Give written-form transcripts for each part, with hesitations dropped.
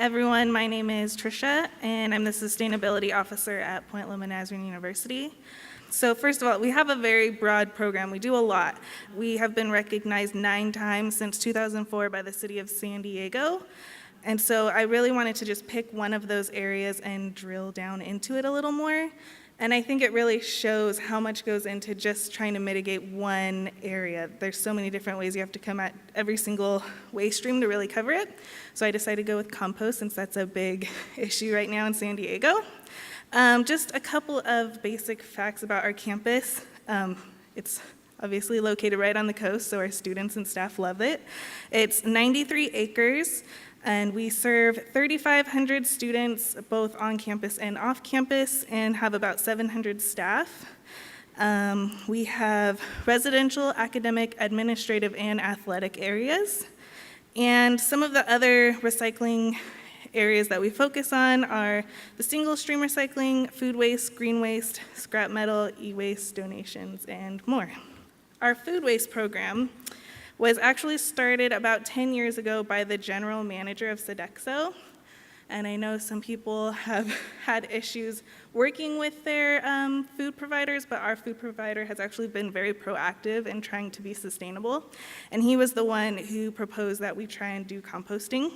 everyone. My name is Trisha, and I'm the Sustainability Officer at Point Loma Nazarene University. So first of all, we have a very broad program. We do a lot. We have been recognized 9 times since 2004 by the city of San Diego. And so I really wanted to just pick one of those areas and drill down into it a little more. And I think it really shows how much goes into just trying to mitigate one area. There's so many different ways you have to come at every single waste stream to really cover it. So I decided to go with compost since that's a big issue right now in San Diego. Just a couple of basic facts about our campus. It's obviously located right on the coast, so our students and staff love it. It's 93 acres. And we serve 3,500 students, both on campus and off campus, and have about 700 staff. We have residential, academic, administrative, and athletic areas. And some of the other recycling areas that we focus on are the single stream recycling, food waste, green waste, scrap metal, e-waste, donations, and more. Our food waste program was actually started about 10 years ago by the general manager of Sodexo. And I know some people have had issues working with their food providers, but our food provider has actually been very proactive in trying to be sustainable. And he was the one who proposed that we try and do composting.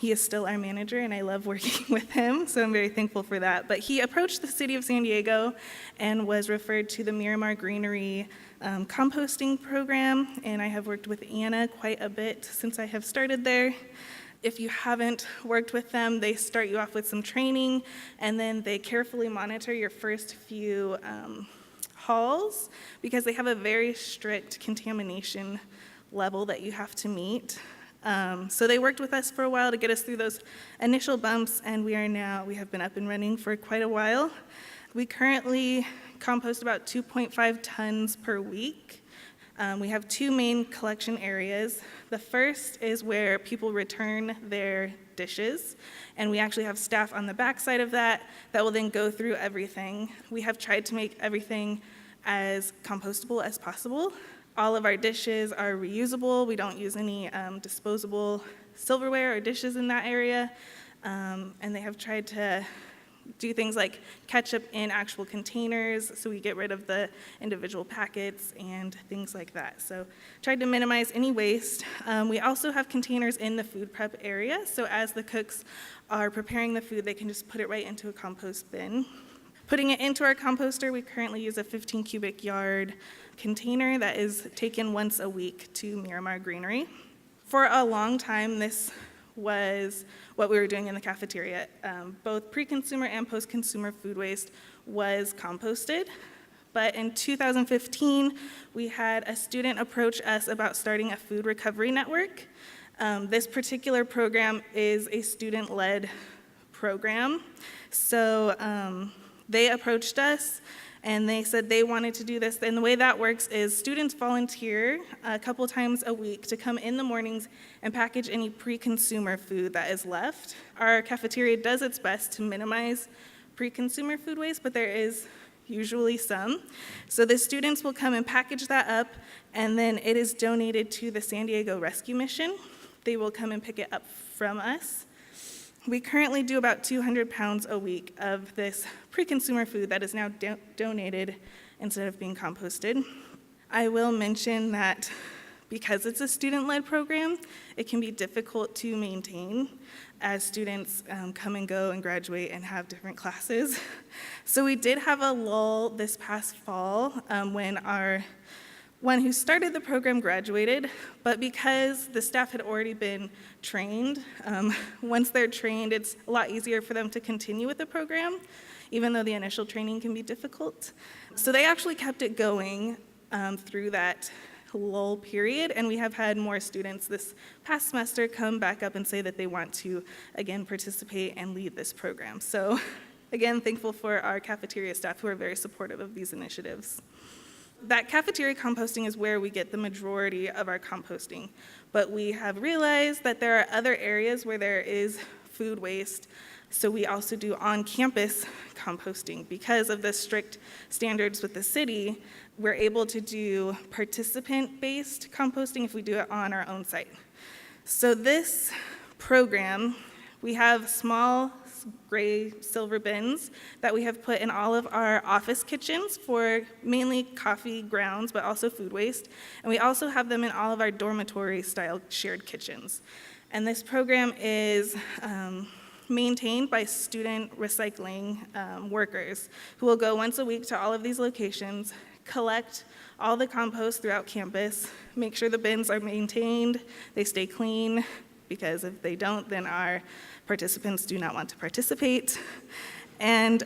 He is still our manager, and I love working with him, so I'm very thankful for that. But he approached the city of San Diego and was referred to the Miramar Greenery composting program, and I have worked with Anna quite a bit since I have started there. If you haven't worked with them, they start you off with some training, and then they carefully monitor your first few hauls because they have a very strict contamination level that you have to meet. So they worked with us for a while to get us through those initial bumps, and we have been up and running for quite a while. We currently compost about 2.5 tons per week. We have 2 main collection areas. The first is where people return their dishes, and we actually have staff on the back side of that will then go through everything. We have tried to make everything as compostable as possible. All of our dishes are reusable. We don't use any disposable silverware or dishes in that area, and they have tried to do things like ketchup in actual containers, so we get rid of the individual packets and things like that. So tried to minimize any waste. We also have containers in the food prep area, so as the cooks are preparing the food, they can just put it right into a compost bin. Putting it into our composter, we currently use a 15 cubic yard container that is taken once a week to Miramar Greenery. For a long time, this was what we were doing in the cafeteria. Both pre-consumer and post-consumer food waste was composted. But in 2015, we had a student approach us about starting a food recovery network. This particular program is a student-led program. So they approached us, and they said they wanted to do this. And the way that works is students volunteer a couple times a week to come in the mornings and package any pre-consumer food that is left. Our cafeteria does its best to minimize pre-consumer food waste, but there is usually some. So the students will come and package that up, and then it is donated to the San Diego Rescue Mission. They will come and pick it up from us. We currently do about 200 pounds a week of this pre-consumer food that is now donated instead of being composted. I will mention that because it's a student-led program, it can be difficult to maintain as students come and go and graduate and have different classes. So we did have a lull this past fall when our one who started the program graduated, but because the staff had already been trained, once they're trained, it's a lot easier for them to continue with the program, even though the initial training can be difficult. So they actually kept it going through that lull period, and we have had more students this past semester come back up and say that they want to, again, participate and lead this program. So, again, thankful for our cafeteria staff who are very supportive of these initiatives. That cafeteria composting is where we get the majority of our composting, but we have realized that there are other areas where there is food waste, so we also do on-campus composting. Because of the strict standards with the city, we're able to do participant-based composting if we do it on our own site. So this program We have small gray silver bins that we have put in all of our office kitchens for mainly coffee grounds, but also food waste. And we also have them in all of our dormitory-style shared kitchens. And this program is maintained by student recycling workers who will go once a week to all of these locations, collect all the compost throughout campus, make sure the bins are maintained, they stay clean, because if they don't, then our participants do not want to participate. And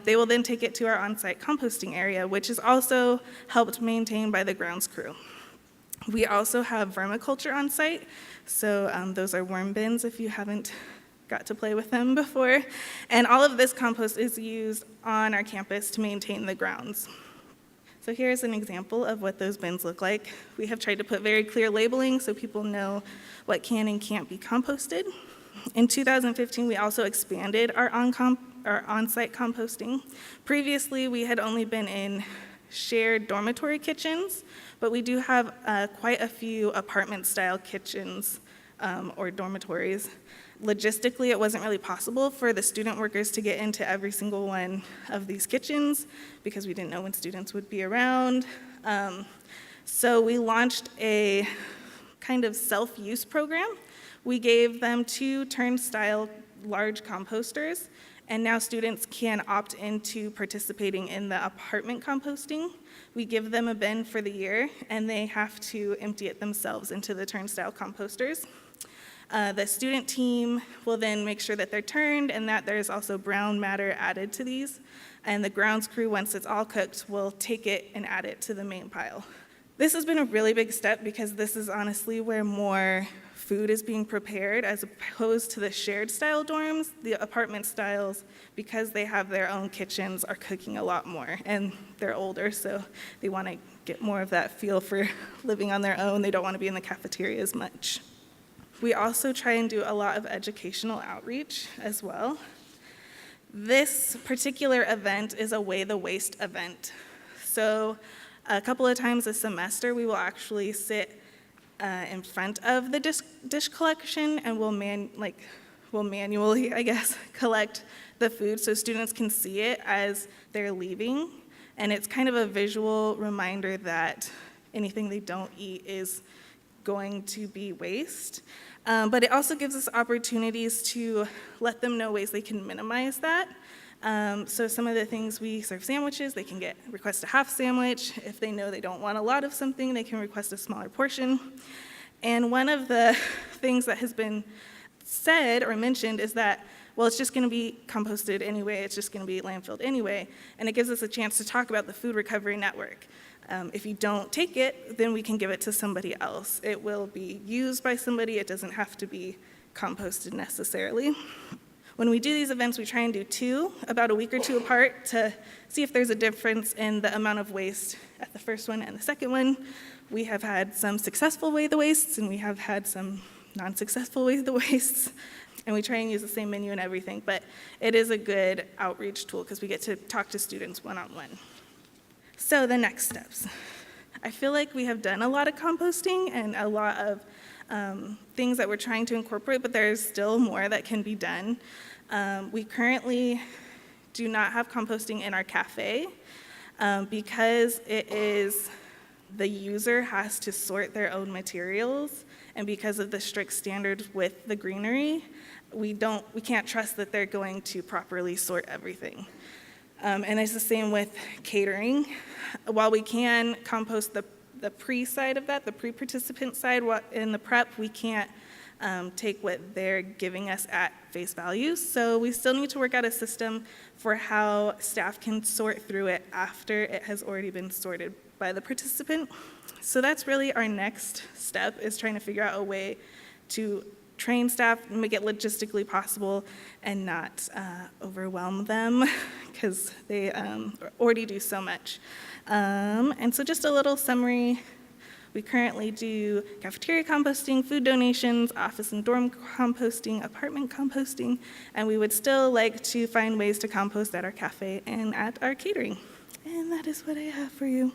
they will then take it to our on-site composting area, which is also helped maintained by the grounds crew. We also have vermiculture on site, so those are worm bins if you haven't got to play with them before. And all of this compost is used on our campus to maintain the grounds. So here's an example of what those bins look like. We have tried to put very clear labeling so people know what can and can't be composted. In 2015, we also expanded our on-site composting. Previously, we had only been in shared dormitory kitchens, but we do have quite a few apartment-style kitchens or dormitories. Logistically, it wasn't really possible for the student workers to get into every single one of these kitchens because we didn't know when students would be around. So we launched a kind of self-use program. We gave them 2 turnstile large composters, and now students can opt into participating in the apartment composting. We give them a bin for the year, and they have to empty it themselves into the turnstile composters. The student team will then make sure that they're turned and that there's also brown matter added to these. And the grounds crew, once it's all cooked, will take it and add it to the main pile. This has been a really big step because this is honestly where more food is being prepared as opposed to the shared style dorms. The apartment styles, because they have their own kitchens, are cooking a lot more. And they're older, so they want to get more of that feel for living on their own. They don't want to be in the cafeteria as much. We also try and do a lot of educational outreach as well. This particular event is a Weigh the Waste event. So a couple of times a semester, we will actually sit in front of the dish collection and we'll manually, I guess, collect the food so students can see it as they're leaving. And it's kind of a visual reminder that anything they don't eat is going to be waste. But it also gives us opportunities to let them know ways they can minimize that. So some of the things, we serve sandwiches. They can request a half sandwich. If they know they don't want a lot of something, they can request a smaller portion. And one of the things that has been said or mentioned is that, well, it's just going to be composted anyway. It's just going to be landfilled anyway. And it gives us a chance to talk about the Food Recovery Network. If you don't take it, then we can give it to somebody else. It will be used by somebody. It doesn't have to be composted necessarily. When we do these events, we try and do 2, about a week or 2 apart, to see if there's a difference in the amount of waste at the first one and the second one. We have had some successful Weigh the Wastes, and we have had some non-successful Weigh the Wastes. And we try and use the same menu and everything, but it is a good outreach tool because we get to talk to students one-on-one. So the next steps. I feel like we have done a lot of composting and a lot of things that we're trying to incorporate, but there's still more that can be done. We currently do not have composting in our cafe because the user has to sort their own materials, and because of the strict standards with the greenery, we can't trust that they're going to properly sort everything. And it's the same with catering. While we can compost the pre-side of that, the pre-participant side, in the prep, we can't take what they're giving us at face value. So we still need to work out a system for how staff can sort through it after it has already been sorted by the participant. So that's really our next step, is trying to figure out a way to train staff, make it logistically possible, and not overwhelm them because they already do so much. And so just a little summary. We currently do cafeteria composting, food donations, office and dorm composting, apartment composting, and we would still like to find ways to compost at our cafe and at our catering. And that is what I have for you.